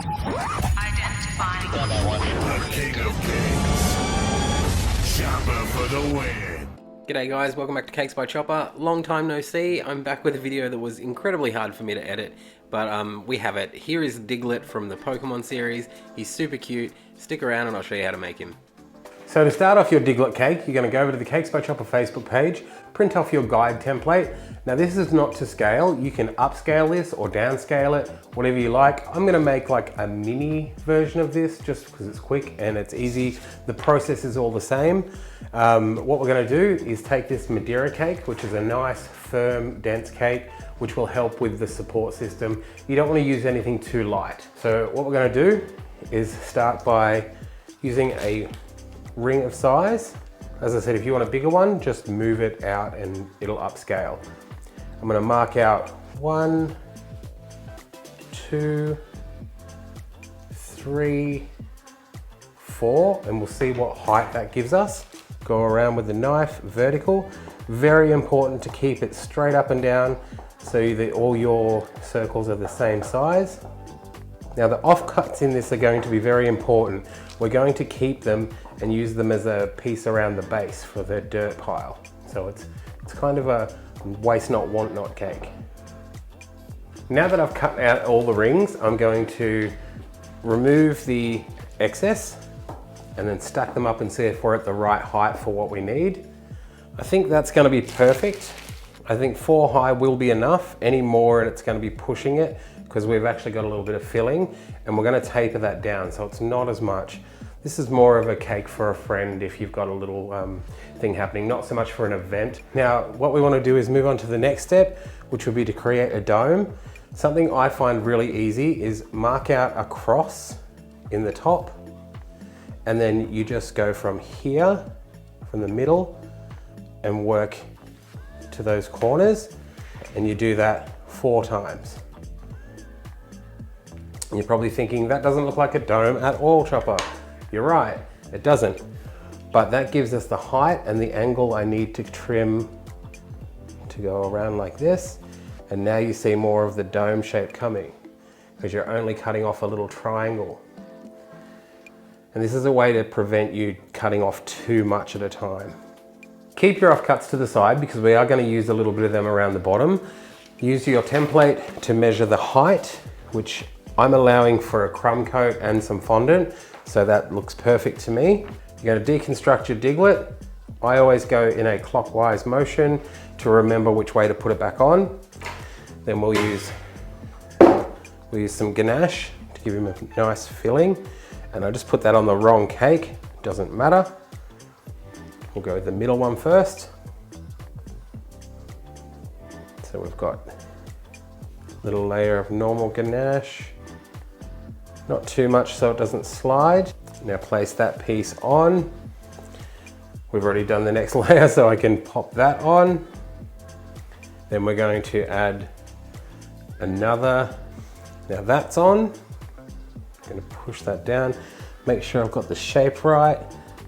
Identifying. The king of cakes. Chopper for the win. G'day guys, welcome back to Cakes by Chopper. Long time no see. I'm back with a video that was incredibly hard for me to edit, but we have it. Here is Diglett from the Pokemon series. He's super cute. Stick around and I'll show you how to make him. So to start off your Diglett cake, you're going to go over to the Cakes by Chopper Facebook page, print off your guide template. Now this is not to scale. You can upscale this or downscale it, whatever you like. I'm going to make like a mini version of this just because it's quick and it's easy. The process is all the same. What we're going to do is take this Madeira cake, which is a nice, firm, dense cake, which will help with the support system. You don't want to use anything too light. So what we're going to do is start by using a ring of size. As I said, if you want a bigger one, just move it out and it'll upscale. I'm going to mark out 1, 2, 3, 4, and we'll see what height that gives us. Go around with the knife vertical. Very important to keep it straight up and down so that all your circles are the same size. Now the offcuts in this are going to be very important. We're going to keep them and use them as a piece around the base for the dirt pile. So it's kind of a waste not, want not cake. Now that I've cut out all the rings, I'm going to remove the excess and then stack them up and see if we're at the right height for what we need. I think that's going to be perfect. I think 4 high will be enough. Any more and it's going to be pushing it because we've actually got a little bit of filling, and we're going to taper that down so it's not as much. This is more of a cake for a friend if you've got a little thing happening, not so much for an event. Now, what we want to do is move on to the next step, which would be to create a dome. Something I find really easy is mark out a cross in the top, and then you just go from here, from the middle, and work to those corners, and you do that 4 times. And you're probably thinking, that doesn't look like a dome at all, Chopper. You're right, it doesn't. But that gives us the height and the angle I need to trim to go around like this. And now you see more of the dome shape coming because you're only cutting off a little triangle. And this is a way to prevent you cutting off too much at a time. Keep your offcuts to the side because we are going to use a little bit of them around the bottom. Use your template to measure the height, which I'm allowing for a crumb coat and some fondant, so that looks perfect to me. You're going to deconstruct your Diglett. I always go in a clockwise motion to remember which way to put it back on. Then we'll use some ganache to give him a nice filling. And I just put that on the wrong cake, doesn't matter. We'll go with the middle one first. So we've got a little layer of normal ganache. Not too much so it doesn't slide. Now place that piece on. We've already done the next layer so I can pop that on. Then we're going to add another. Now that's on. I'm going to push that down. Make sure I've got the shape right.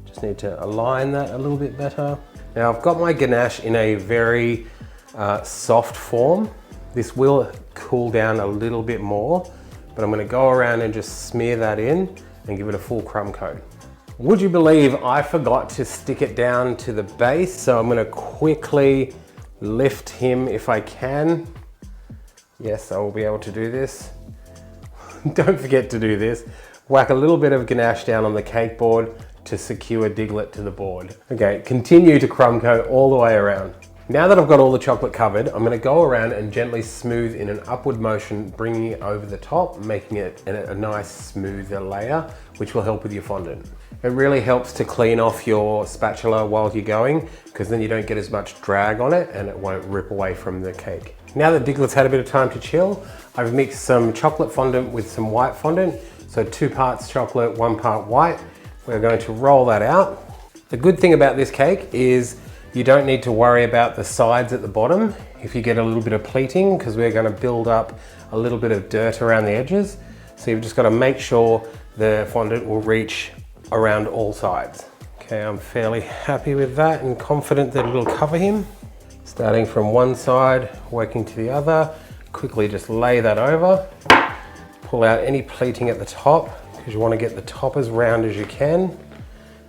Just need to align that a little bit better. Now I've got my ganache in a very soft form. This will cool down a little bit more, but I'm going to go around and just smear that in and give it a full crumb coat. Would you believe I forgot to stick it down to the base? So I'm going to quickly lift him if I can. Yes, I will be able to do this. Don't forget to do this. Whack a little bit of ganache down on the cake board to secure Diglett to the board. Okay, continue to crumb coat all the way around. Now that I've got all the chocolate covered, I'm going to go around and gently smooth in an upward motion, bringing it over the top, making it a nice smoother layer, which will help with your fondant. It really helps to clean off your spatula while you're going, because then you don't get as much drag on it and it won't rip away from the cake. Now that Diglett's had a bit of time to chill, I've mixed some chocolate fondant with some white fondant. So 2 parts chocolate, 1 part white. We're going to roll that out. The good thing about this cake is you don't need to worry about the sides at the bottom if you get a little bit of pleating, because we're going to build up a little bit of dirt around the edges. So you've just got to make sure the fondant will reach around all sides. Okay, I'm fairly happy with that and confident that it'll cover him. Starting from one side, working to the other, quickly just lay that over, pull out any pleating at the top because you want to get the top as round as you can.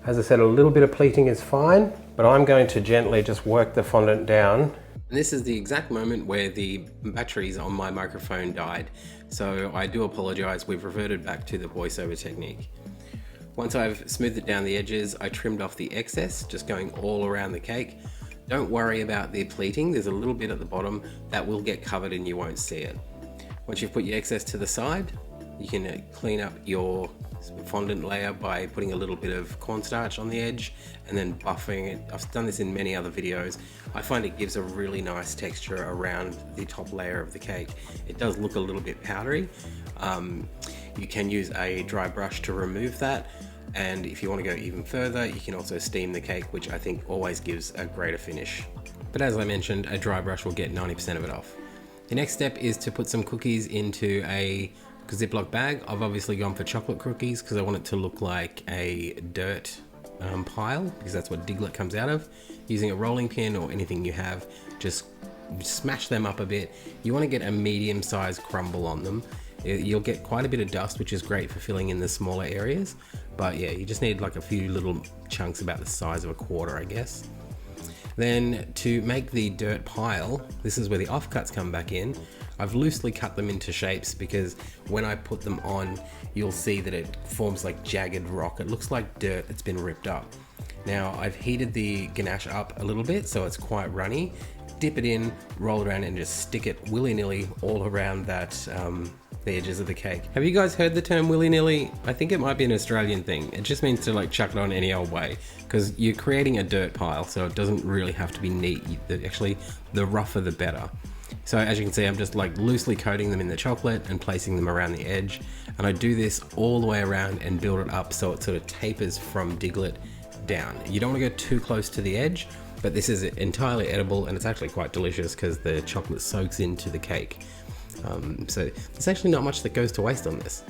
As I said, a little bit of pleating is fine, but I'm going to gently just work the fondant down. And this is the exact moment where the batteries on my microphone died. So I do apologize, we've reverted back to the voiceover technique. Once I've smoothed it down the edges, I trimmed off the excess, just going all around the cake. Don't worry about the pleating, there's a little bit at the bottom that will get covered and you won't see it. Once you've put your excess to the side, you can clean up your fondant layer by putting a little bit of cornstarch on the edge and then buffing it. I've done this in many other videos. I find it gives a really nice texture around the top layer of the cake. It does look a little bit powdery. You can use a dry brush to remove that, and if you want to go even further, you can also steam the cake, which I think always gives a greater finish. But as I mentioned, a dry brush will get 90% of it off. The next step is to put some cookies into a Ziploc bag. I've obviously gone for chocolate cookies because I want it to look like a dirt pile, because that's what Diglett comes out of. Using a rolling pin or anything you have, just smash them up a bit. You want to get a medium-sized crumble on them. You'll get quite a bit of dust, which is great for filling in the smaller areas, but yeah, you just need like a few little chunks about the size of a quarter, I guess. Then to make the dirt pile, this is where the offcuts come back in. I've loosely cut them into shapes because when I put them on, you'll see that it forms like jagged rock. It looks like dirt that's been ripped up. Now I've heated the ganache up a little bit so it's quite runny. Dip it in, roll it around and just stick it willy-nilly all around that the edges of the cake. Have you guys heard the term willy-nilly? I think it might be an Australian thing. It just means to like chuck it on any old way, because you're creating a dirt pile, so it doesn't really have to be neat. Actually, the rougher the better. So as you can see, I'm just like loosely coating them in the chocolate and placing them around the edge. And I do this all the way around and build it up so it sort of tapers from Diglett down. You don't want to go too close to the edge, but this is entirely edible and it's actually quite delicious because the chocolate soaks into the cake. So there's actually not much that goes to waste on this.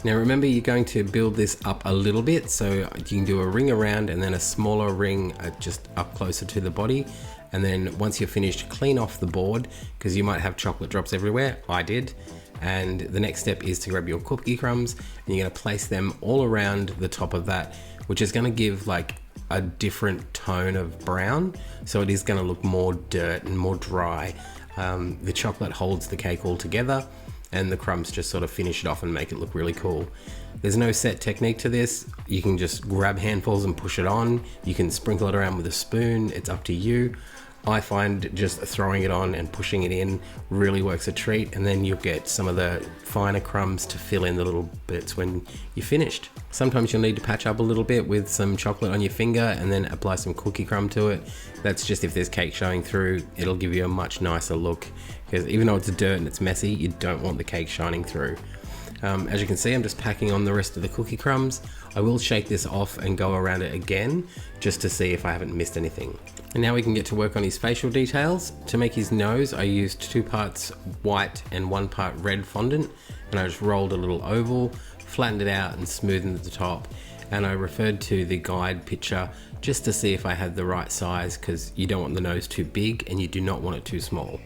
Now remember, you're going to build this up a little bit, so you can do a ring around and then a smaller ring just up closer to the body. And then once you're finished, clean off the board because you might have chocolate drops everywhere. I did. And the next step is to grab your cookie crumbs and you're going to place them all around the top of that, which is going to give like a different tone of brown. So it is going to look more dirt and more dry. The chocolate holds the cake all together and the crumbs just sort of finish it off and make it look really cool. There's no set technique to this. You can just grab handfuls and push it on. You can sprinkle it around with a spoon. It's up to you. I find just throwing it on and pushing it in really works a treat, and then you'll get some of the finer crumbs to fill in the little bits when you're finished. Sometimes you'll need to patch up a little bit with some chocolate on your finger and then apply some cookie crumb to it. That's just if there's cake showing through, it'll give you a much nicer look, because even though it's dirt and it's messy, you don't want the cake shining through. As you can see, I'm just packing on the rest of the cookie crumbs. I will shake this off and go around it again just to see if I haven't missed anything. And now we can get to work on his facial details. To make his nose, I used 2 parts white and 1 part red fondant, and I just rolled a little oval, flattened it out and smoothened at the top. And I referred to the guide picture just to see if I had the right size, because you don't want the nose too big and you do not want it too small.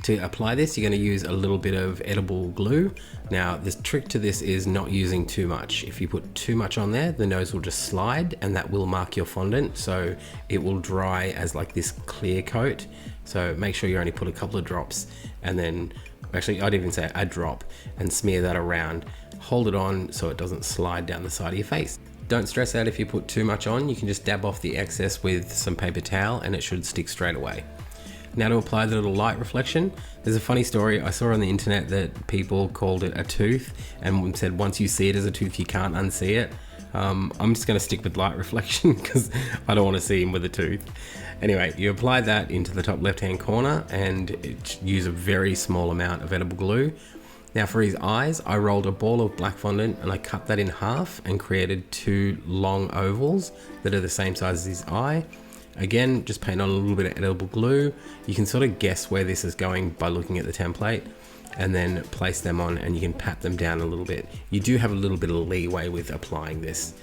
To apply this, you're going to use a little bit of edible glue. Now, the trick to this is not using too much. If you put too much on there, the nose will just slide and that will mark your fondant, so it will dry as like this clear coat. So make sure you only put a couple of drops, and then, actually I'd even say a drop, and smear that around. Hold it on so it doesn't slide down the side of your face. Don't stress out if you put too much on. You can just dab off the excess with some paper towel and it should stick straight away. Now to apply the little light reflection, there's a funny story I saw on the internet that people called it a tooth and said once you see it as a tooth you can't unsee it. I'm just going to stick with light reflection because I don't want to see him with a tooth. Anyway, you apply that into the top left hand corner and use a very small amount of edible glue. Now for his eyes, I rolled a ball of black fondant and I cut that in half and created 2 long ovals that are the same size as his eye. Again, just paint on a little bit of edible glue. You can sort of guess where this is going by looking at the template, and then place them on and you can pat them down a little bit. You do have a little bit of leeway with applying this.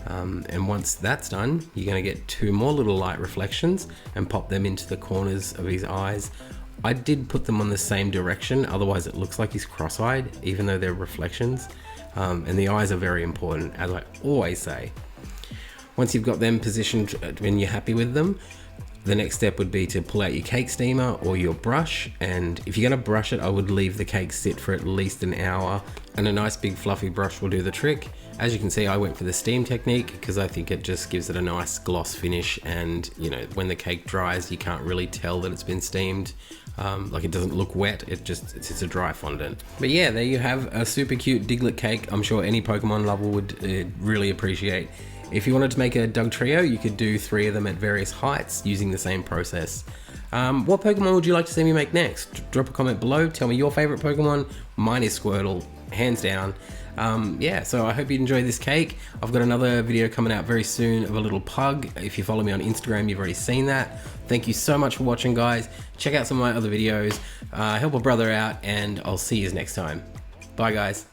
And once that's done, you're going to get 2 more little light reflections and pop them into the corners of his eyes I did put them on the same direction, otherwise it looks like he's cross-eyed, even though they're reflections. And the eyes are very important, as I always say. Once you've got them positioned and you're happy with them, the next step would be to pull out your cake steamer or your brush, and if you're going to brush it, I would leave the cake sit for at least an hour, and a nice big fluffy brush will do the trick. As you can see, I went for the steam technique because I think it just gives it a nice gloss finish, and you know, when the cake dries you can't really tell that it's been steamed. Like, it doesn't look wet, it's a dry fondant. But yeah, there you have a super cute Diglett cake. I'm sure any Pokemon lover would really appreciate. If you wanted to make a Dugtrio, you could do 3 of them at various heights using the same process. What Pokemon would you like to see me make next? Drop a comment below, tell me your favorite Pokemon. Mine is Squirtle, hands down. Yeah, so I hope you enjoyed this cake. I've got another video coming out very soon of a little pug. If you follow me on Instagram, you've already seen that. Thank you so much for watching, guys. Check out some of my other videos, help a brother out, and I'll see you next time. Bye, guys.